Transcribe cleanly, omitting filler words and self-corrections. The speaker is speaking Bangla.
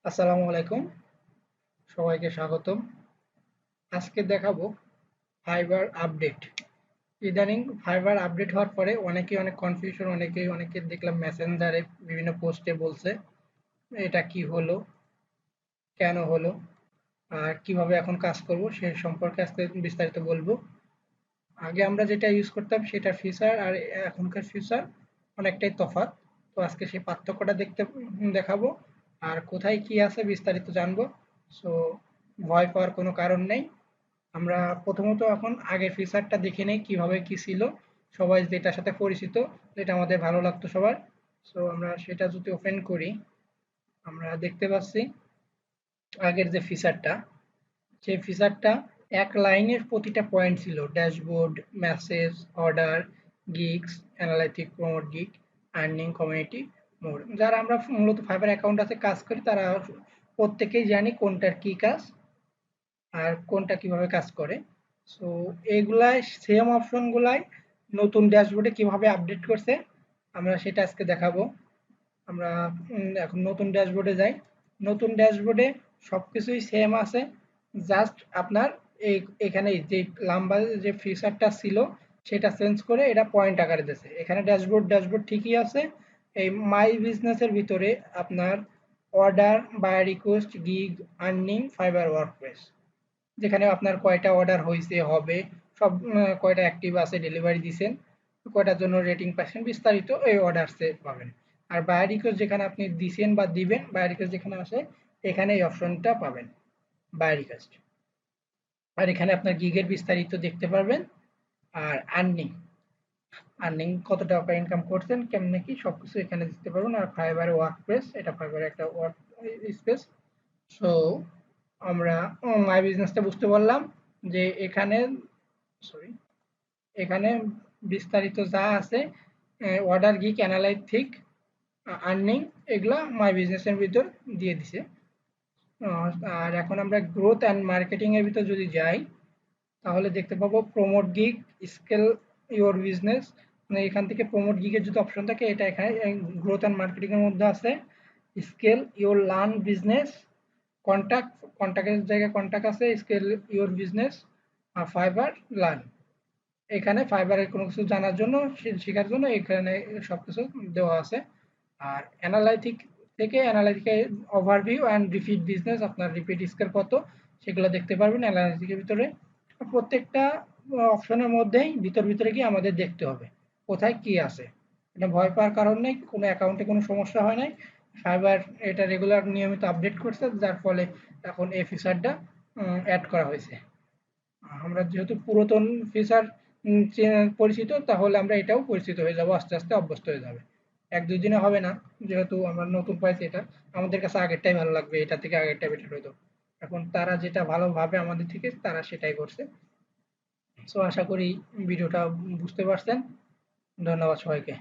আসসালামু আলাইকুম, সবাইকে স্বাগতম। আজকে দেখাবো ফাইবার আপডেট। ইদানিং ফাইবার আপডেট হওয়ার পরে অনেকেই অনেক কনফিউশন, অনেকে দেখলাম মেসেঞ্জারে বিভিন্ন পোস্টে বলছে এটা কি হলো, কেন হলো, আর কিভাবে এখন কাজ করব সে সম্পর্কে আজকে বিস্তারিত বলবো। আগে আমরা যেটা ইউজ করতাম সেটার ফিচার আর এখনকার ফিচার অনেকটাই তফাৎ। তো আজকে সেই পার্থক্যটা দেখাবো আর কোথায় কি আছে বিস্তারিত জানবো। সো ভয় পাওয়ার কোনো কারণ নেই। আমরা প্রথমত এখন আগের ফিচারটা দেখে নেই কিভাবে কি ছিল, সবাই যেটার সাথে পরিচিত, যেটা আমাদের ভালো লাগতো সবার। সো আমরা সেটা যদি ওপেন করি, আমরা দেখতে পাচ্ছি আগের যে ফিচারটা, সেই ফিচারটা এক লাইনের প্রতিটা পয়েন্ট ছিল: dashboard, message, order, gigs, analytic, promote gig, earning, community, more. যারা আমরা মূলত ফাইবার অ্যাকাউন্ট আছে কাজ করি তারা প্রত্যেকেই জানি কোনটার কি কাজ আর কোনটা কিভাবে কাজ করে। সো এইগুলাই সেম অপশনগুলাই নতুন ড্যাশবোর্ডে কিভাবে আপডেট করছে আমরা সেটা আজকে দেখাবো। আমরা এখন নতুন ড্যাশবোর্ডে যাই। নতুন ড্যাশবোর্ডে সবকিছুই সেম আছে, জাস্ট আপনার এই এখানে যে লম্বা যে ফিচারটা ছিল সেটা চেঞ্জ করে এটা পয়েন্ট আকারে দিয়েছে। এখানে ড্যাশবোর্ড ঠিকই আছে। এই মাই বিজনেসের ভিতরে আপনার order, buy request, gig, earning, Fiverr workplace, যেখানে আপনার কয়টা অর্ডার হয়েছে, হবে, সব কয়টা অ্যাক্টিভ আছে, ডেলিভারি দিছেন, কয়টার জন্য রেটিং পাচ্ছেন, বিস্তারিত এই অর্ডারসে পাবেন। আর বাই রিকোয়েস্ট যেখানে আপনি দিছেন বা দিবেন, বাই রিকোয়েস্ট যেখানে আসে এখানে এই অপশনটা পাবেন, বাই রিকোয়েস্ট। আর এখানে আপনার গিগের বিস্তারিত দেখতে পারবেন। আর আর্নিং, কত টাকা ইনকাম করছেন, কেমনে কি সবকিছু এখানে দেখতে পারবেন। আর ফাইবার ওয়ার্কপ্লেস, এটা ফাইবার একটা ওয়ার্ক স্পেস। সো আমরা মাই বিজনেসটা বুঝতে পারলাম যে এখানে, সরি, এখানে বিস্তারিত যা আছে, অর্ডার, গিক, অ্যানালাইটিক, আর্নিং, এগুলা মাই বিজনেসের ভিতর দিয়ে দিছে। আর এখন আমরা গ্রোথ অ্যান্ড মার্কেটিং এর ভিতর যদি যাই তাহলে দেখতে পাবো promote gig, scale your business. মানে এখান থেকে প্রমোট গিগের যদি অপশন থাকে এটা এখানে গ্রোথ অ্যান্ড মার্কেটিং এর মধ্যে আছে। Scale your learn business, contact, কন্টাক্টের জায়গায় কন্টাক্ট আছে, স্কেল ইওর বিজনেস, আর ফাইবার লার্ন। এখানে ফাইবারের কোনো কিছু জানার জন্য, শেখার জন্য এখানে সবকিছু দেওয়া আছে। আর অ্যানালাইটিক থেকে অ্যানালাইটিকে ওভারভিউ অ্যান্ড রিপিট বিজনেস, আপনার রিপিট স্কেল কত সেগুলো দেখতে পারবেন অ্যানালাইটিকের ভিতরে। প্রত্যেকটা অপশনের মধ্যেই ভিতরে গিয়ে আমাদের দেখতে হবে কোথায় কি আছে। এটা ভয় পাওয়ার কারণ নেই, কোনো অ্যাকাউন্টে কোনো সমস্যা হয় নাই। ফাইবার এটা রেগুলার নিয়মিত আপডেট করছে, যার ফলে এখন এই ফিচারটা অ্যাড করা হয়েছে। আমরা যেহেতু পুরাতন ফিচার পরিচিত, তাহলে আমরা এটাও পরিচিত হয়ে যাব, আস্তে আস্তে অভ্যস্ত হয়ে যাবে। এক দুই দিনে হবে না, যেহেতু আমরা নতুন পাইছি। এটা আমাদের কাছে আগেরটাই ভালো লাগবে, এটা থেকে আগেরটা বেটার হইতো। এখন তারা যেটা ভালো ভাবে আমাদের থেকে তারা সেটাই করছে। সো আশা করি ভিডিওটা বুঝতে পারছেন। ধন্যবাদ সবাইকে।